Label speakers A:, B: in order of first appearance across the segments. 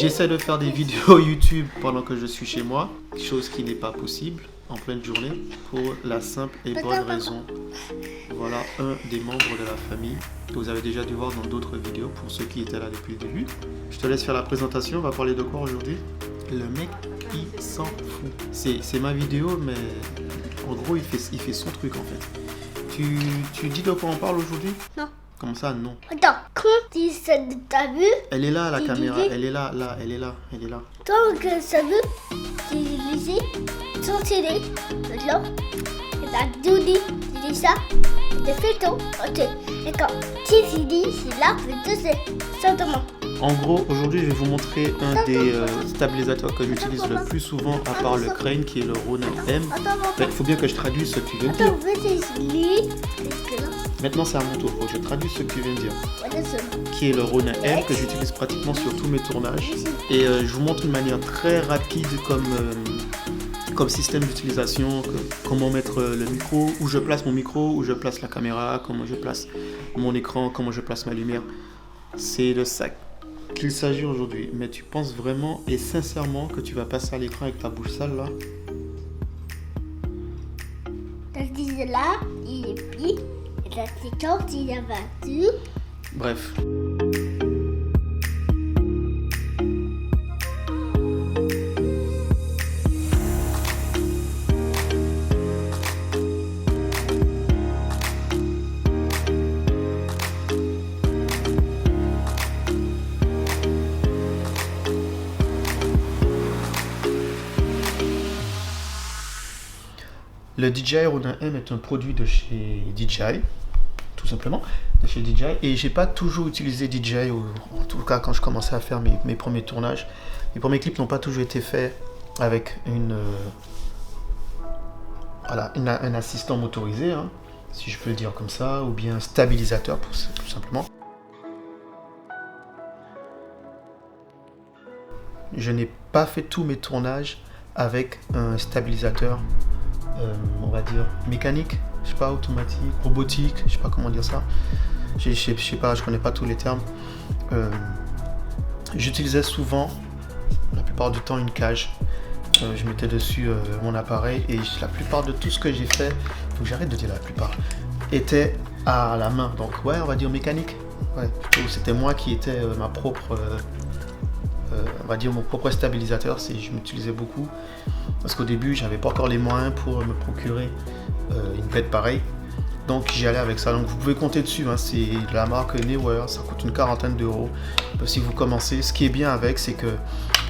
A: J'essaie de faire des vidéos YouTube pendant que je suis chez moi, chose qui n'est pas possible en pleine journée pour la simple et bonne raison. Voilà un des membres de la famille que vous avez déjà dû voir dans d'autres vidéos pour ceux qui étaient là depuis le début. Je te laisse faire la présentation, on va parler de quoi aujourd'hui? Le mec, il s'en fout. C'est ma vidéo, mais en gros, il fait son truc en fait. Tu dis de quoi on parle aujourd'hui?
B: Non.
A: Comment ça, non?
B: Attends, quand tu t'as vu?
A: Elle est là, la
B: Tu
A: caméra.
B: disais-
A: Elle est là, elle est là.
B: Tant que ça veut, tu disais, ton télé, là, et t'as tout dit, tu dis ça, tu fais ton, ok. Et quand tu dis, c'est là, tu sais, simplement.
A: En gros, aujourd'hui, je vais vous montrer un des stabilisateurs que j'utilise le plus souvent, à part le Crane, qui est le Ronin M. Il faut bien que je traduise ce que tu viens de dire.
B: Attends, vas-y,
A: Maintenant, c'est à mon tour. Faut que je traduise ce que tu viens de dire. Qui est le Ronin M, que j'utilise pratiquement sur tous mes tournages. Et je vous montre une manière très rapide comme système d'utilisation, comment mettre le micro, où je place mon micro, où je place la caméra, comment je place mon écran, comment je place ma lumière. C'est de ça qu'il s'agit aujourd'hui. Mais tu penses vraiment et sincèrement que tu vas passer à l'écran avec ta bouche sale là?
B: T'as dit là, il est pris, et t'as dit quand il a battu.
A: Bref. Le DJI Ronin M est un produit de chez DJI, tout simplement, de chez DJI. Et j'ai pas toujours utilisé DJI, en tout cas quand je commençais à faire mes premiers tournages. Mes premiers clips n'ont pas toujours été faits avec un assistant motorisé, hein, si je peux le dire comme ça, ou bien un stabilisateur, tout simplement. Je n'ai pas fait tous mes tournages avec un stabilisateur, on va dire mécanique, je sais pas, automatique, robotique, je sais pas comment dire ça. Je sais pas, je connais pas tous les termes. J'utilisais souvent, la plupart du temps, une cage. Je mettais dessus mon appareil et la plupart de tout ce que j'ai fait, faut que j'arrête de dire la plupart, était à la main. Donc ouais, on va dire mécanique. Ouais, plutôt c'était moi qui étais ma propre, on va dire mon propre stabilisateur. Je m'utilisais beaucoup parce qu'au début, j'avais pas encore les moyens pour me procurer une bête pareille. Donc j'y allais avec ça. Donc vous pouvez compter dessus, hein. C'est de la marque Neewer, ça coûte une quarantaine d'euros. Si vous commencez, ce qui est bien avec, c'est que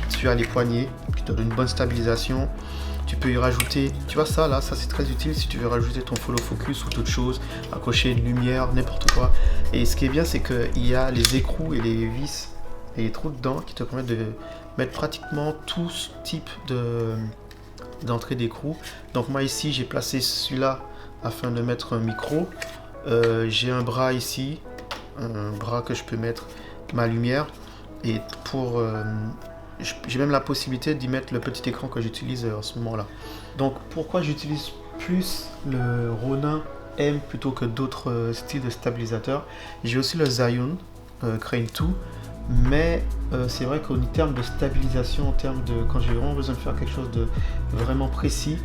A: tu as les poignées qui te donnent une bonne stabilisation. Tu peux y rajouter, tu vois ça là, ça c'est très utile si tu veux rajouter ton follow focus ou d'autres choses, accrocher une lumière, n'importe quoi. Et ce qui est bien, c'est qu'il y a les écrous et les vis et les trous dedans qui te permettent de mettre pratiquement tout type d'entrée d'écrou. Donc moi ici j'ai placé celui-là afin de mettre un micro. J'ai un bras ici, un bras que je peux mettre ma lumière, et pour j'ai même la possibilité d'y mettre le petit écran que j'utilise en ce moment là. Donc pourquoi j'utilise plus le Ronin M plutôt que d'autres styles de stabilisateurs? J'ai aussi le Zhiyun Crane 2, mais c'est vrai qu'en termes de stabilisation, en termes de quand j'ai vraiment besoin de faire quelque chose de vraiment précis,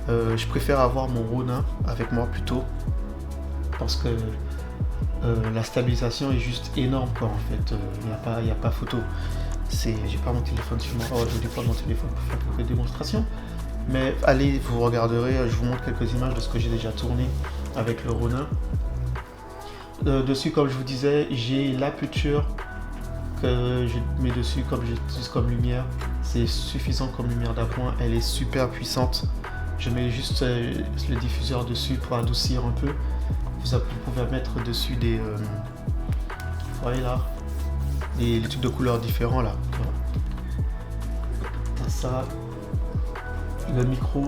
A: je préfère avoir mon Ronin avec moi plutôt, parce que la stabilisation est juste énorme quoi, en fait. Il n'y a pas photo. J'ai pas mon téléphone sur moi. Oh, je déploie mon téléphone pour faire quelques démonstrations. Mais allez, vous regarderez, je vous montre quelques images de ce que j'ai déjà tourné avec le Ronin. Dessus, comme je vous disais, j'ai l'aperture que je mets dessus, comme j'utilise comme lumière. C'est suffisant comme lumière d'appoint. Elle est super puissante. Je mets juste le diffuseur dessus pour adoucir un peu. Vous pouvez mettre dessus des... vous voyez là, les trucs de couleurs différents là. Voilà. Ça, le micro,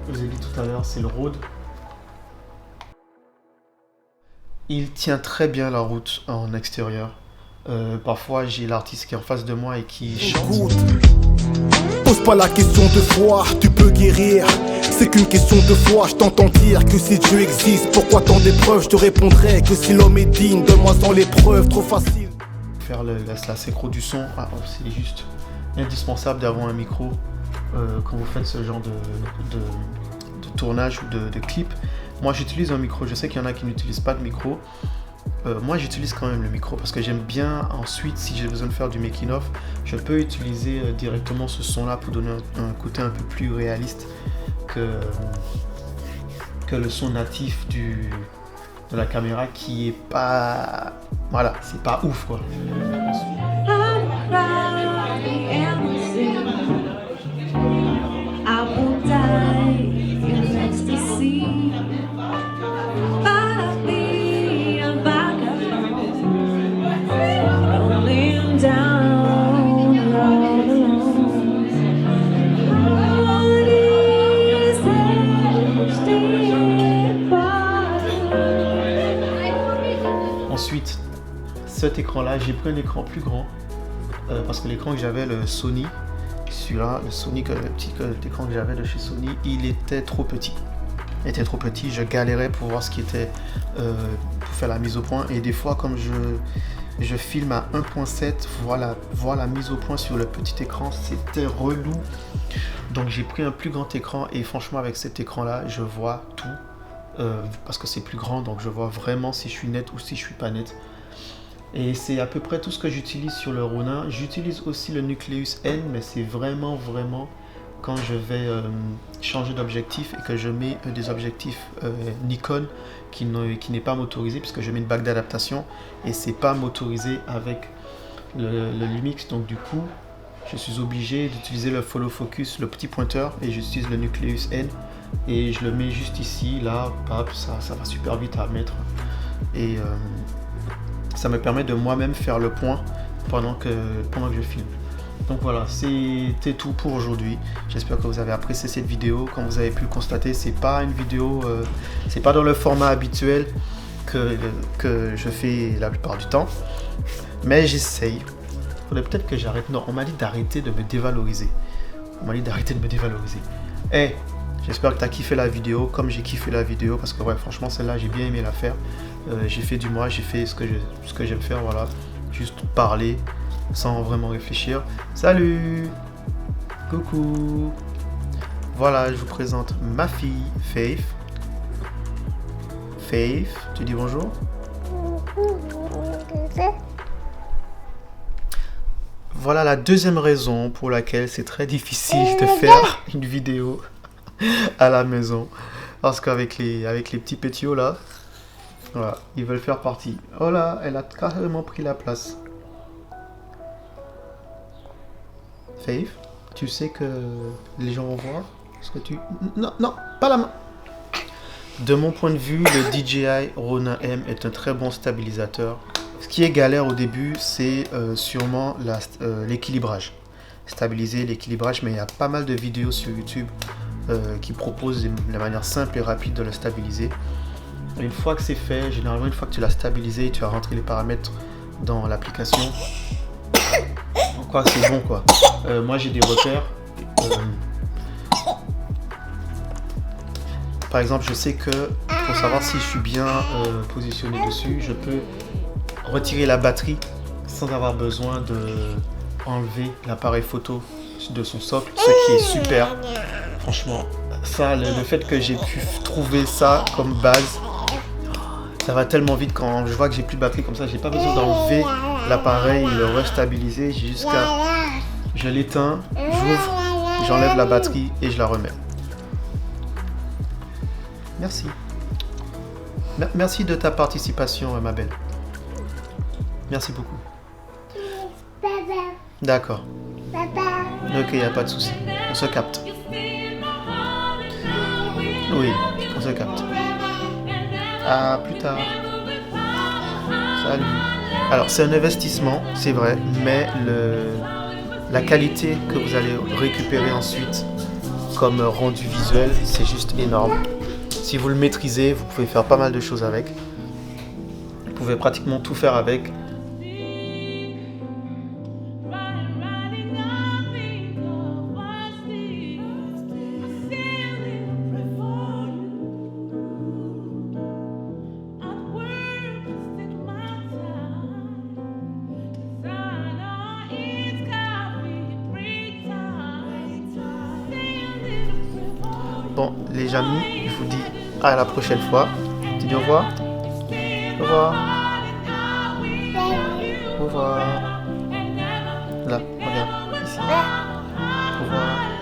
A: je vous ai dit tout à l'heure, c'est le Rode. Il tient très bien la route en extérieur. Parfois j'ai l'artiste qui est en face de moi et qui chante.
C: Pose pas la question de foi, tu peux guérir. C'est qu'une question de foi, je t'entends dire que si Dieu existe, pourquoi tant d'épreuves? Je te répondrai que si l'homme est digne, donne-moi sans l'épreuve, trop facile.
A: faire la synchro du son. Ah, c'est juste indispensable d'avoir un micro quand vous faites ce genre de tournage ou de clip. Moi j'utilise un micro, je sais qu'il y en a qui n'utilisent pas de micro. Moi j'utilise quand même le micro parce que j'aime bien ensuite, si j'ai besoin de faire du making of, je peux utiliser directement ce son là pour donner un côté un peu plus réaliste que le son natif de la caméra qui est pas, voilà, c'est pas ouf quoi. Ensuite, cet écran là, j'ai pris un écran plus grand parce que l'écran que j'avais, le Sony, celui-là, le petit écran que j'avais de chez Sony, il était trop petit. Je galérais pour voir ce qui était, pour faire la mise au point. Et des fois, comme je filme à 1.7, voir la mise au point sur le petit écran, c'était relou. Donc j'ai pris un plus grand écran et franchement, avec cet écran-là, je vois tout. Parce que c'est plus grand, donc je vois vraiment si je suis net ou si je suis pas net. Et c'est à peu près tout ce que j'utilise sur le Ronin. J'utilise aussi le Nucleus N, mais c'est vraiment quand je vais changer d'objectif et que je mets des objectifs Nikon qui n'est pas motorisé, puisque je mets une bague d'adaptation et c'est pas motorisé avec le Lumix. Donc du coup, je suis obligé d'utiliser le follow focus, le petit pointeur, et j'utilise le Nucleus N et je le mets juste ici, là, hop, ça va super vite à mettre et ça me permet de moi-même faire le point pendant que je filme. Donc voilà, c'était tout pour aujourd'hui. J'espère que vous avez apprécié cette vidéo. Comme vous avez pu le constater, c'est pas une vidéo, c'est pas dans le format habituel que je fais la plupart du temps, mais j'essaye. Faudrait peut-être que j'arrête. Non, on m'a dit d'arrêter de me dévaloriser. Hey, j'espère que tu as kiffé la vidéo comme j'ai kiffé la vidéo, parce que ouais, franchement celle-là j'ai bien aimé la faire. J'ai fait du moi, j'ai fait ce que j'aime faire, voilà, juste parler sans vraiment réfléchir. Salut, coucou. Voilà, je vous présente ma fille Faith. Faith, tu dis bonjour? Voilà la deuxième raison pour laquelle c'est très difficile de faire une vidéo à la maison. Parce qu'avec les petits pétiots là, voilà, ils veulent faire partie. Oh là, elle a carrément pris la place. Faith, tu sais que les gens vont voir ce que tu... Non, pas la main. De mon point de vue, le DJI Ronin M est un très bon stabilisateur. Ce qui est galère au début, c'est sûrement l'équilibrage. Stabiliser l'équilibrage, mais il y a pas mal de vidéos sur YouTube qui proposent la manière simple et rapide de le stabiliser. Et une fois que c'est fait, généralement une fois que tu l'as stabilisé, tu as rentré les paramètres dans l'application. Quoi, c'est bon quoi. Moi j'ai des repères. Par exemple, je sais que pour savoir si je suis bien positionné dessus, je peux retirer la batterie sans avoir besoin de enlever l'appareil photo de son socle, ce qui est super. Franchement, ça, le fait que j'ai pu trouver ça comme base, ça va tellement vite. Quand je vois que j'ai plus de batterie comme ça, j'ai pas besoin d'enlever l'appareil et le restabiliser. J'ai juste qu'à, je l'éteins, j'ouvre, j'enlève la batterie et je la remets. Merci. Merci de ta participation, ma belle. Merci beaucoup. D'accord. Ok, il n'y a pas de souci. On se capte. Oui, on se capte. À plus tard. Salut. Alors, c'est un investissement, c'est vrai, mais la qualité que vous allez récupérer ensuite comme rendu visuel, c'est juste énorme. Si vous le maîtrisez, vous pouvez faire pas mal de choses avec. Vous pouvez pratiquement tout faire avec. Bon, les amis, je vous dis à la prochaine fois. Tu dis au revoir. Au revoir. Au revoir. Là, regarde, ici. Au revoir.